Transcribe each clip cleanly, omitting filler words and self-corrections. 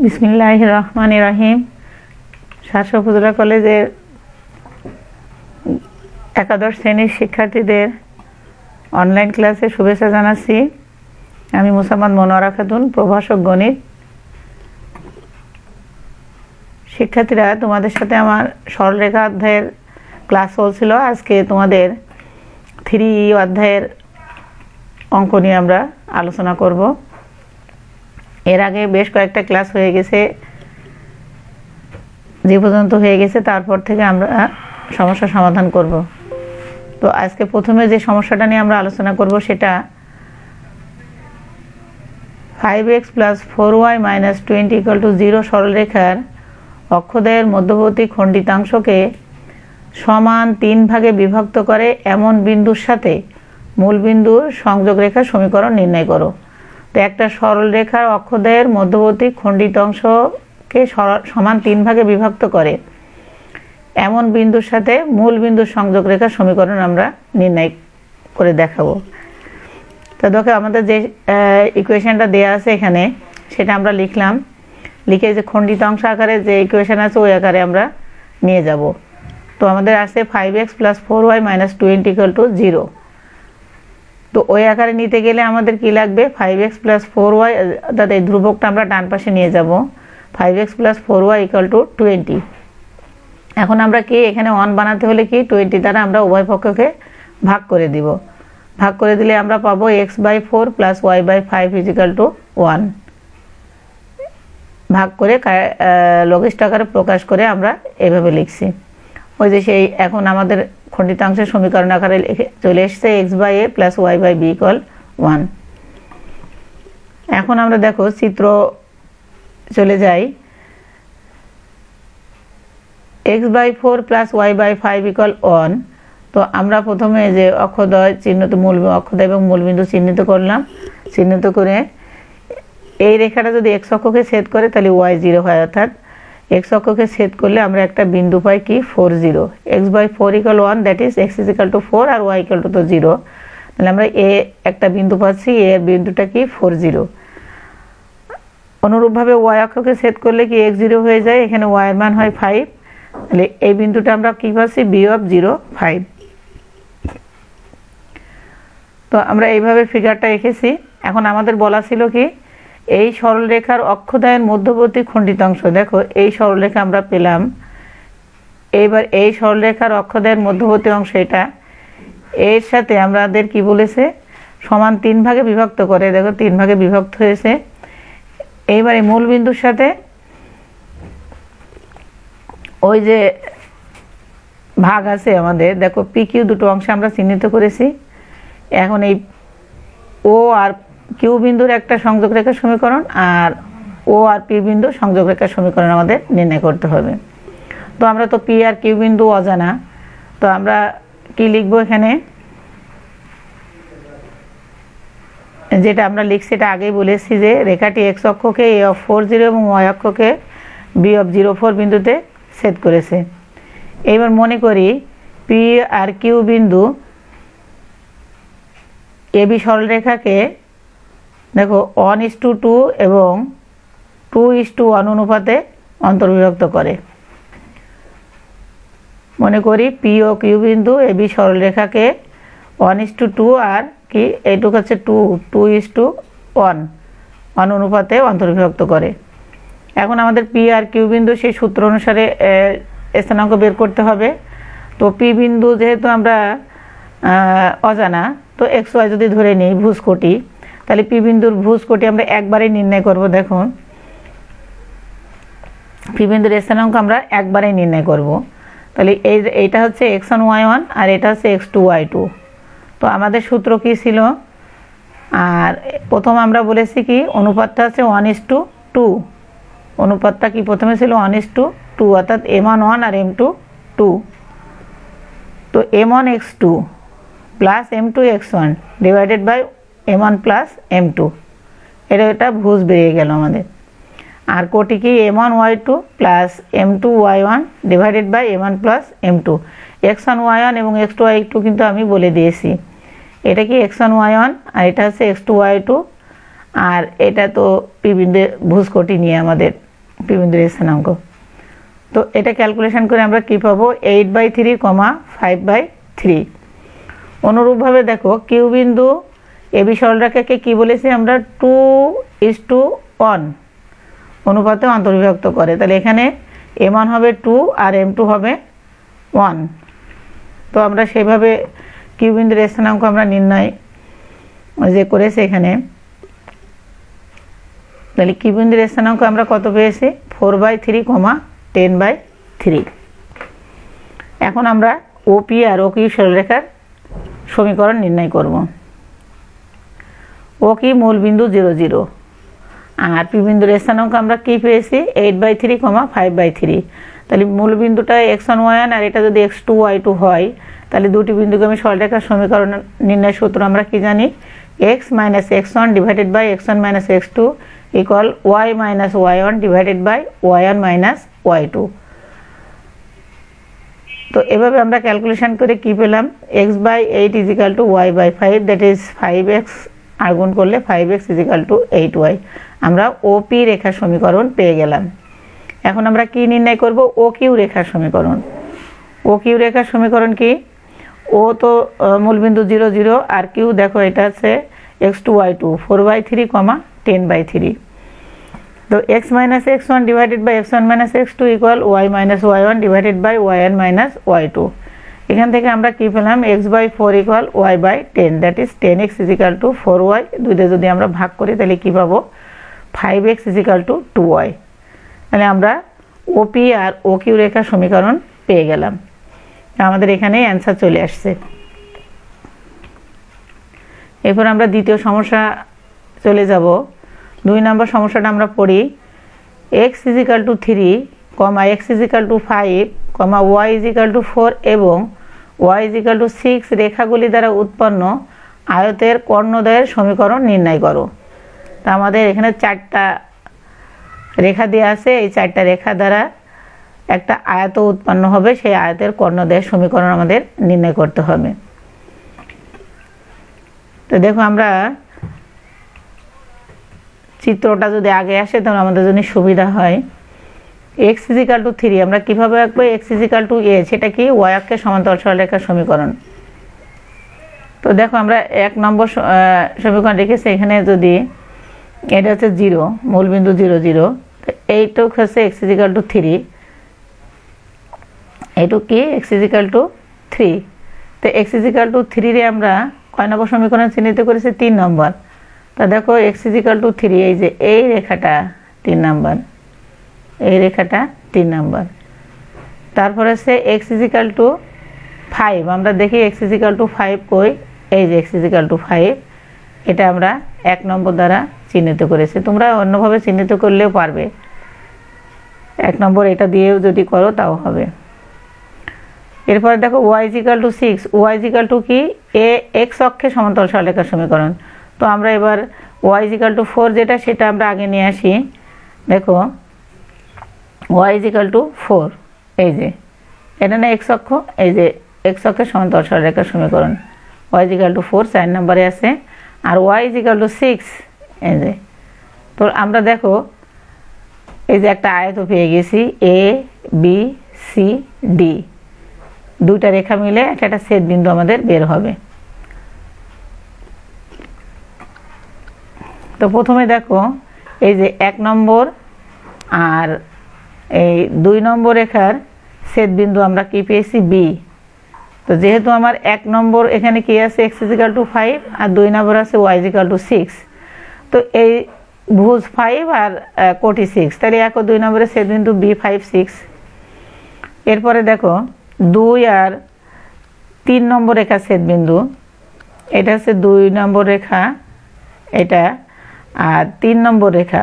বিসমিল্লাহির রহমানির রহিম। শাসক উপজেলা কলেজের একাদশ শ্রেণীর শিক্ষার্থীদের অনলাইন ক্লাসে শুভেচ্ছা জানাচ্ছি। আমি মোসাম্মদ মনোয়ারা খাতুন, প্রভাষক গণিত। শিক্ষার্থীরা, তোমাদের সাথে আমার সরলরেখা অধ্যায়ের ক্লাস চলছিল। আজকে তোমাদের 3E অধ্যায়ের অঙ্ক নিয়ে আমরা আলোচনা করব। এর আগে বেশ কয়েকটা ক্লাস হয়ে গেছে, যে পর্যন্ত হয়ে গেছে তারপর থেকে আমরা সমস্যা সমাধান করব। তো আজকে প্রথমে যে সমস্যাটা নিয়ে আমরা আলোচনা করব সেটা 5x + 4y - 20 = 0 সরলরেখার অক্ষদ্বয়ের মধ্যবর্তী খণ্ডিতাংশকে সমান 3 ভাগে বিভক্ত করে এমন বিন্দুর সাথে মূল বিন্দুর সংযোগ রেখার সমীকরণ নির্ণয় করো। তো একটা সরলরেখার অক্ষদ্বয়ের মধ্যবর্তী খণ্ডিতাংশকে সমান 3 ভাগে বিভক্ত করে এমন বিন্দুর সাথে মূল বিন্দুর সংযোগ রেখার সমীকরণ আমরা নির্ণয় করে দেখাবো। তো দেখো, আমাদের যে ইকুয়েশনটা দেওয়া আছে এখানে সেটা আমরা লিখলাম। লিখে যে খণ্ডিতাংশ আকারে যে ইকুয়েশন আছে ওই আকারে আমরা নিয়ে যাব। তো আমাদের আছে 5x + 4y - 20 = 0। তো ওই আকারে নিতে গেলে আমাদের কি লাগবে? 5x + 4y, অর্থাৎ এই ধ্রুবকটা আমরা ডান পাশে নিয়ে যাব। 5x + 4y = 20। এখন আমরা কি এখানে 1 বানাতে হলে কি 20 দ্বারা আমরা উভয় পক্ষকে ভাগ করে দিব। ভাগ করে দিলে আমরা পাবো x/4 + y/5 = 1। ভাগ করে লঘিষ্ঠ আকারে প্রকাশ করে আমরা এভাবে লিখছি। ওই যে সেই এখন আমাদের খণ্ডিতাংশের সমীকরণ আকারে চলে এসছে x/a + y/b = 1। এখন আমরা দেখো চিত্র চলে যাই। x/4 + y/5 = 1। তো আমরা প্রথমে যে অক্ষদ্বয় চিহ্নিত মূল অক্ষদ্বয় এবং মূলবিন্দু চিহ্নিত করলাম। চিহ্নিত করে এই রেখাটা যদি x অক্ষকে ছেদ করে তাহলে y 0 হয়, অর্থাৎ x অক্ষকে ছেদ করলে আমরা একটা বিন্দু পাই কি 4 0। x/4 = 1, দ্যাট ইজ x = 4 আর y = 0। তাহলে আমরা এ একটা বিন্দু পাচ্ছি, এর বিন্দুটা কি 4 0। অনুরূপভাবে y অক্ষকে ছেদ করলে কি x 0 হয়ে যায়, এখানে y এর মান হয় 5। তাহলে এই বিন্দুটা আমরা কি পাচ্ছি? b/0 5। তো আমরা এইভাবে ফিগারটা রেখেছি। এখন আমাদের বলা ছিল কি এই সরলরেখার অক্ষদ্বয়ের মধ্যবর্তী খণ্ডিতাংশ, দেখো এই সরলরেখা আমরা পেলাম। এইবার এই সরলরেখার অক্ষদ্বয়ের মধ্যবর্তী অংশ এটা, এর সাথে আমাদের কি বলেছে? সমান 3 ভাগে বিভক্ত করে। দেখো 3 ভাগে বিভক্ত হয়েছে। এইবারে মূল বিন্দুর সাথে ওই যে ভাগ আছে আমাদের, দেখো PQ দুটো অংশে আমরা চিহ্নিত করেছি। এখন এই ও আর কিউ বিন্দুর একটা সংযোগ রেখার সমীকরণ আর ও আর পি বিন্দু সংযোগ রেখার সমীকরণ আমাদের নির্ণয় করতে হবে। তো আমরা তো পি আর কিউ বিন্দু অজানা, তো আমরা কি লিখবো এখানে? যেটা আমরা লিখছি এটা আগেই বলেছি যে রেখাটি x অক্ষকে a/40 এবং y অক্ষকে b/04 বিন্দুতে ছেদ করেছে। এইবার মনে করি পি আর কিউ বিন্দু AB সরলরেখাকে দেখো 1:2 এবং 2:1 অনুপাতে অন্তর্বিভক্ত করে। মনে করি পি ও কিউ বিন্দু AB সরলরেখাকে 1:2 আর কি এইটুকু হচ্ছে 2:1 অনুপাতে অন্তর্বিভক্ত করে। এখন আমাদের পি আর কিউ বিন্দু সেই সূত্র অনুসারে স্থানাঙ্ক বের করতে হবে। তো পি বিন্দু যেহেতু আমরা অজানা, তো xy যদি ধরে নিই ভুজকোটি, তাহলে পি বিন্দুর ভুজকোটি আমরা একবারে নির্ণয় করব। দেখুন পি বিন্দুর স্থানাঙ্ক আমরা একবারে নির্ণয় করব। তাহলে এইটা হচ্ছে x1 y1 আর এটা হচ্ছে x2 y2। তো আমাদের সূত্র কি ছিল? আর প্রথম আমরা বলেছি কি অনুপাতটা হচ্ছে 1:2। অনুপাতটা কি প্রথমে ছিল 1:2, অর্থাৎ m1 1 আর m2 2। তো m1 x2 plus m2 x1 divided by m1 plus m2, এটা ভুজ বেরিয়ে গেল আমাদের। আর কোটি কি m1 y2 plus m2 y1 divided by m1 plus m2। x1 y1 এবং x2 y2 কিন্তু আমি বলে দিয়েছি। এটা কি x1 y1 আর এটা হচ্ছে x2 y2, আর এটা তো পি বিন্দু ভুজকোটি নিয়ে আমাদের পি বিন্দুর স্থানাঙ্ক। তো এটা ক্যালকুলেশন করে আমরা কি পাবো, 8/3, 5/3। অনুরূপভাবে দেখো কিউ বিন্দু এবি সরলরেখাকে কি বলেছি আমরা, 2:1 অনুপাতে অন্তর্বিভক্ত করে। তাহলে এখানে m1 হবে 2 আর m2 হবে 1। তো আমরা সেভাবে কিউ বিন্দুর স্থানাঙ্ক আমরা নির্ণয় যে করেছি এখানে। তাহলে কিউ বিন্দুর স্থানাঙ্ক আমরা কত পেয়েছি, 4/3, 10/3। এখন আমরা ওপি আর ওকিউ সরলরেখার সমীকরণ নির্ণয় করব। ও কি মূল বিন্দু 0, 0 আর পি বিন্দুর স্থানাঙ্ক আমরা কি পেয়েছি, 8/3, 5/3। তাহলে মূল বিন্দুটা x1, y1 আর এটা যদি x2, y2 হয়, তাহলে দুটি বিন্দুগামী সরলরেখার সমীকরণ নির্ণয় সূত্র আমরা কি জানি, x minus x1 divided by x1 minus x2 equal y minus y1 divided by y1 minus y2। তো এভাবে আমরা ক্যালকুলেশন করে কি পেলাম, x/8 is equal to y/5, that is 5x আর গুণ করলে 5x is equal to 8y। আমরা ওপি রেখার সমীকরণ পেয়ে গেলাম। এখন আমরা কি নির্ণয় করব, ও কিউ রেখার সমীকরণ। ও কিউ রেখার সমীকরণ কি, ও তো মূলবিন্দু 0, 0 আর কিউ দেখো এটা আছে x2, y2, 4/3, 10/3। তো x minus x1 divided by x1 minus x2 equal y minus y1 divided by y1 minus y2। এখান থেকে আমরা কি পেলাম, x/4 equal y/10, that is 10x is equal to 4y। দুইটা যদি আমরা ভাগ করি তাহলে কি পাবো, 5x is equal to 2y। তাহলে আমরা ওপি আর ও কিউ রেখার সমীকরণ পেয়ে গেলাম। আমাদের এখানে অ্যান্সার চলে আসছে। এরপর আমরা দ্বিতীয় সমস্যা চলে যাব। 2 নম্বর সমস্যাটা আমরা পড়ি, x is equal to 3, x is equal to 5, y is equal to 4 এবং y is equal to 6 রেখাগুলি দ্বারা উৎপন্ন আয়তের কর্ণদ্বয়ের সমীকরণ নির্ণয় করো। তা আমাদের এখানে 4টা রেখা দেওয়া আছে, এই 4টা রেখা দ্বারা একটা আয়ত উৎপন্ন হবে, সেই আয়তের কর্ণদ্বয়ের সমীকরণ আমাদের নির্ণয় করতে হবে। তো দেখো আমরা চিত্রটা যদি আগে আসে তাহলে আমাদের জন্য সুবিধা হয়। x is equal to 3 আমরা কিভাবে আঁকবো, x is equal to a, সেটা কি y অক্ষের সমান্তরাল সরলরেখার সমীকরণ। তো দেখো আমরা 1 নম্বর সমীকরণ রেখেছি, এখানে যদি এটা হচ্ছে 0, মূলবিন্দু 0, 0, তো এইটুক হচ্ছে x is equal to 3, এইটুক কি x is equal to 3। তো x is equal to 3 রে আমরা কয় নম্বর সমীকরণ চিহ্নিত করেছি, 3 নম্বর। তা দেখো x is equal to 3, এই যে এই রেখাটা 3 নম্বর, এই রেখাটা 3 নম্বর। তারপরে হচ্ছে x is equal to 5, আমরা দেখি x is equal to 5 কই, এই যে x is equal to 5, এটা আমরা 1 নম্বর দ্বারা চিহ্নিত করেছি। তোমরা অন্যভাবে চিহ্নিত করলেও পারবে, 1 নম্বর এটা দিয়েও যদি করো তাও হবে। এরপরে দেখো y is equal to 6, y is equal to কি, a x অক্ষে সমান্তরাল সরলরেখার সমীকরণ। তো আমরা এবার y is equal to 4 যেটা, সেটা আমরা আগে নিয়ে আসি। দেখো y is equal to 4, এই যে এটা না x অক্ষ, এই যে x অক্ষের সমান্তরাল সরলরেখার সমীকরণ, y is equal to 4 4 নম্বরে আছে, আর y is equal to 6, এই যে। তো আমরা দেখো এই যে একটা আয়ত পেয়ে গেছি, a b c d, দুইটা রেখা মিলে একটা ছেদ বিন্দু আমাদের বের হবে। তো প্রথমে দেখো এই যে 1 নম্বর আর এই 2 নম্বর রেখার ছেদ বিন্দু আমরা কি পেয়েছি, b। তো যেহেতু আমার 1 নম্বর এখানে কি আছে, x is equal to 5 আর 2 নম্বর আছে y is equal to 6। তো এই ভুজ 5 আর কোটি 6, তাহলে 1 ও 2 নম্বরের ছেদ বিন্দু b 5 6। এরপরে দেখো 2 আর 3 নম্বর রেখা ছেদ বিন্দু, এটা হচ্ছে 2 নম্বর রেখা এটা, আর 3 নম্বর রেখা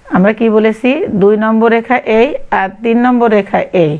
আমরা কি বলেছি, 2 নম্বর রেখা এই আর 3 নম্বর রেখা এই,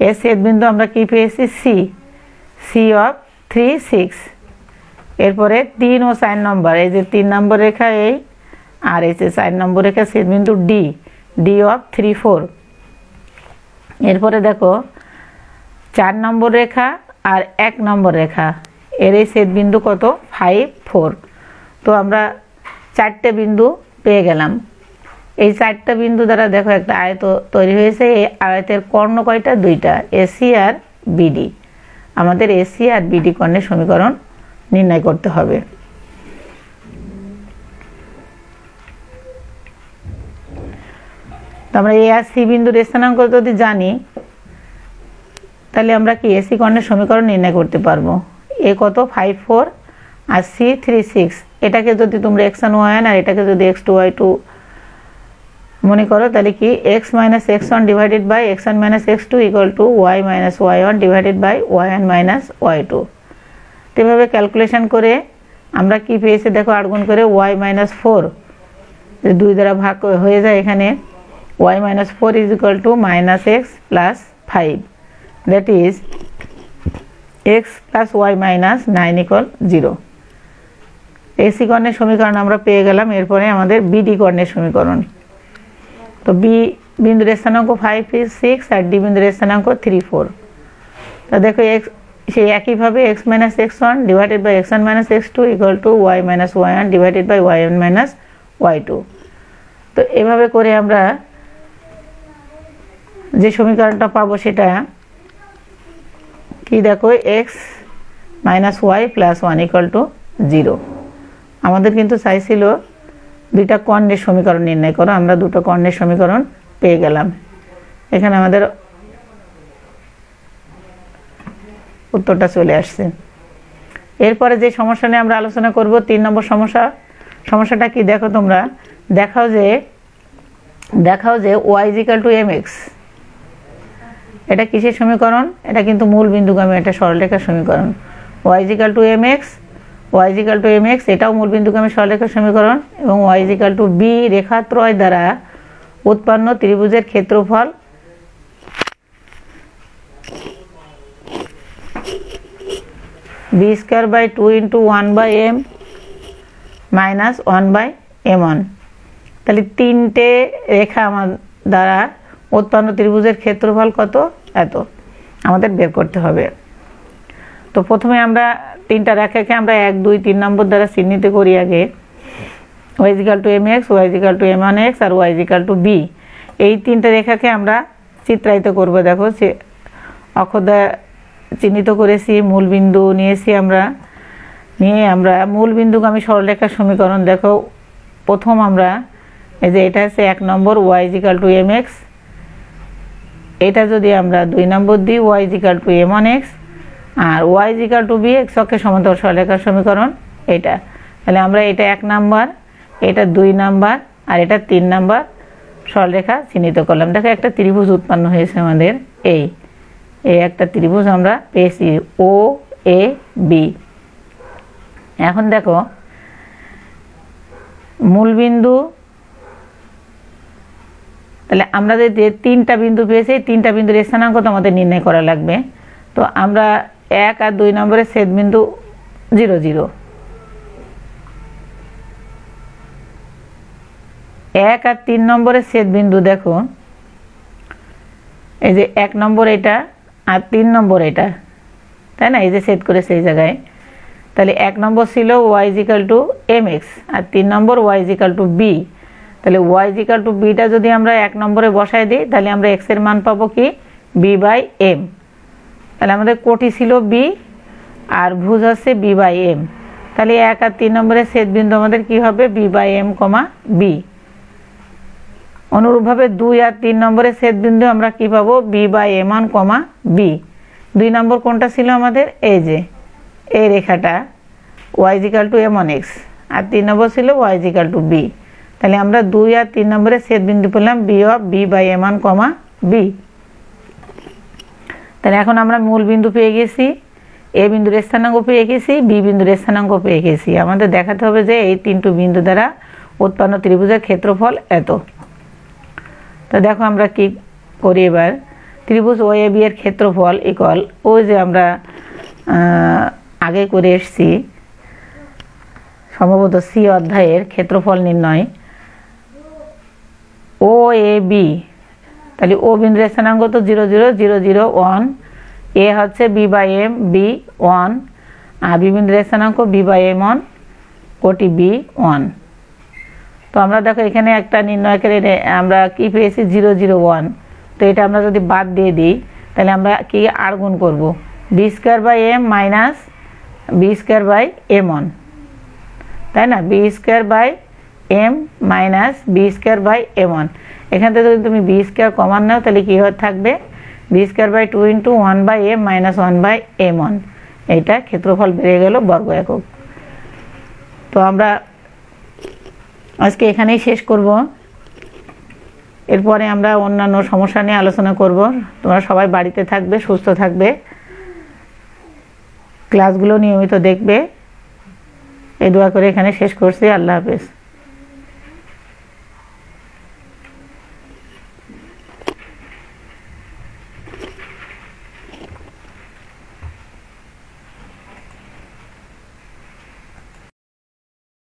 এর ছেদ বিন্দু আমরা কি পেয়েছি, c of 3 6। এরপরে 3 ও 4 নম্বর, এই যে 3 নম্বর রেখা এই আর এই যে 4 নম্বর রেখা ছেদ বিন্দু d of 3 4। এরপরে দেখো 4 নম্বর রেখা আর 1 নম্বর রেখা, এর এই ছেদ বিন্দু কত, 5 4। তো আমরা 4টে বিন্দু পেয়ে গেলাম। এই চারটা বিন্দু দ্বারা দেখো একটা আয়ত তৈরি হয়েছে। এই আয়তের কর্ণ কয়টা? দুইটা, এসি আর বিডি। আমাদের এসি আর বিডি কর্ণের সমীকরণ নির্ণয় করতে হবে। তো আমরা এ আর সি বিন্দুর স্থানাঙ্ক যদি জানি তাহলে আমরা কি এসি কর্ণের সমীকরণ নির্ণয় করতে পারবো। এ কত? 5 4 আর সি 3 6। এটাকে যদি তোমরা x1 y1 আর এটাকে যদি x2 y2 মনে করো তাহলে কি x minus x1 divided by x1 minus x2 equal to y minus y1 divided by y1 minus y2। এভাবে ক্যালকুলেশন করে আমরা কি পেয়েছি দেখো, 8 গুণ করে y মাইনাস 4 2 দ্বারা ভাগ হয়ে যায়। এখানে y minus 4 is equal to minus x plus 5, that is x plus y minus 9 equal 0। AC কর্ণের সমীকরণ আমরা পেয়ে গেলাম। এরপরে আমাদের বিডি কর্ণের সমীকরণ। তো বি বিন্দুর স্থানাঙ্ক 5 6 আর ডি বিন্দুর স্থানাঙ্ক 3 4। তো দেখো এক্স সেই একইভাবে x minus x1 divided by x1 minus x2 equal to y minus y1 divided by y1 minus y2। তো এভাবে করে আমরা যে সমীকরণটা পাবো সেটা কি দেখো, x minus Y plus 1 equal to 0। আমাদের কিন্তু চাইছিল দুইটা কর্ণের সমীকরণ নির্ণয় করো, আমরা দুটো কর্ণের সমীকরণ পেয়ে গেলাম। এখানে আমাদের উত্তরটা চলে আসছে। এরপরে যে সমস্যা নিয়ে আমরা আলোচনা করব 3 নম্বর সমস্যা। সমস্যাটা কি দেখো তোমরা, দেখাও যে y ইকুয়াল টু mx। এটা কিসের সমীকরণ? এটা কিন্তু মূল বিন্দুগামী একটা সরলরেখার সমীকরণ। y ইকুয়াল টু mx, এটাও মূল বিন্দুগামী সরলরেখার সমীকরণ। এবং y ইকুয়াল টু b রেখাত্রয় দ্বারা উৎপন্ন ত্রিভুজের ক্ষেত্রফল b square by 2 into 1 by m minus 1 by m1। তাহলে তিনটে রেখা আমার দ্বারা উৎপন্ন ত্রিভুজের ক্ষেত্রফল কত? এত আমাদের বের করতে হবে। তো প্রথমে আমরা তিনটা রেখাকে আমরা 1 2 3 নম্বর দ্বারা চিহ্নিত করি আগে। y equal to mx, y equal to m1x আর y ইকুয়াল টু b। এই তিনটা রেখাকে আমরা চিত্রায়িত করব। দেখো অক্ষদ্বয় চিহ্নিত করেছি, মূল বিন্দু নিয়েছি আমরা, নিয়ে আমরা মূল বিন্দুগামী সরলরেখার সমীকরণ দেখো। প্রথম আমরা এই যে এটা আছে 1 number y equal to mx, এটা যদি আমরা 2 নম্বর দিই y ইকুয়াল টু m1x আর y equal to b x অক্ষের সমান্তরাল সরলরেখার সমীকরণ এটা। তাহলে আমরা এটা 1 নাম্বার, এটা 2 নাম্বার আর এটা 3 নাম্বার সরলরেখা চিহ্নিত করলাম। দেখো একটা ত্রিভুজ উৎপন্ন হয়েছে আমাদের। এই একটা ত্রিভুজ আমরা পেয়েছি ও এ বি। এখন দেখো মূল বিন্দু, তাহলে আমরা যে তিনটা বিন্দু পেয়েছি তিনটা বিন্দুর স্থানাঙ্ক তো আমাদের নির্ণয় করা লাগবে। তো আমরা 1 আর 2 নম্বরের ছেদ বিন্দু 0 0, 1 আর 3 নম্বরের ছেদ বিন্দু দেখো এই যে 1 নম্বর এটা আর 3 নম্বর এটা, তাই না? এই যে ছেদ করেছে এই জায়গায়। তাহলে 1 নম্বর ছিল y ইকুয়াল টু mx আর 3 number y equal to b। তাহলে y ইকুয়াল টু bটা যদি আমরা 1 নম্বরে বসায় দিই তাহলে আমরা x এর মান পাবো কি b বাই m। তাহলে আমাদের কোটি ছিল b আর ভুজ হচ্ছে b বাই m। তাহলে 1 আর 3 নম্বরের ছেদ বিন্দু আমাদের কি হবে b by m comma b। অনুরূপভাবে 2 আর 3 নম্বরের ছেদ বিন্দু আমরা কি পাবো b by m1 comma b। 2 number কোনটা ছিল আমাদের? এই যে এই রেখাটা y ইকুয়াল টু m1x আর 3 নম্বর ছিল y ইকুয়াল টু b। তাহলে আমরা 2 আর 3 নম্বরের ছেদ বিন্দু পেলাম b of b by m1 comma b। তাহলে এখন আমরা মূল বিন্দু পেয়ে গেছি, এ বিন্দুর স্থানাঙ্ক পেয়ে গেছি, বি বিন্দুর স্থানাঙ্ক পেয়ে গেছি। আমাদের দেখাতে হবে যে এই তিনটি বিন্দু দ্বারা উৎপন্ন ত্রিভুজের ক্ষেত্রফল এত। তো দেখো আমরা কি করি এবার। ত্রিভুজ ও এ বি এর ক্ষেত্রফল ইকুয়াল ওই যে আমরা আগে করে এসেছি সম্ভবত সি অধ্যায়ের ক্ষেত্রফল নির্ণয় ও এ বি। তাহলে ও বিন্দুর স্থানাঙ্ক তো 0 0 0 0 1, এ হচ্ছে বি বাই এম বি 1 আর বি বিন্দুর স্থানাঙ্ক বি বাই এম 1 কোটি বি 1। তো আমরা দেখো এখানে একটা নির্ণয়কের আমরা কি পেয়েছি 0 0 1, তো এটা আমরা যদি বাদ দিয়ে দিই তাহলে আমরা কি আর গুণ করব B square by M minus B square by M one, তাই না, B square by M minus B square by M one. এখান থেকে যদি তুমি বি স্কোয়ার কমান নাও তাহলে কী হয়ে থাকবে B square by 2 into 1 by M minus 1 by M one. এইটা ক্ষেত্রফল বেড়ে গেল বর্গ একক। তো আমরা আজকে এখানেই শেষ করব, এরপরে আমরা অন্যান্য সমস্যা নিয়ে আলোচনা করব। তোমরা সবাই বাড়িতে থাকবে, সুস্থ থাকবে, ক্লাসগুলো নিয়মিত দেখবে, এই দোয়া করে এখানে শেষ করছি। আল্লাহ হাফেজ।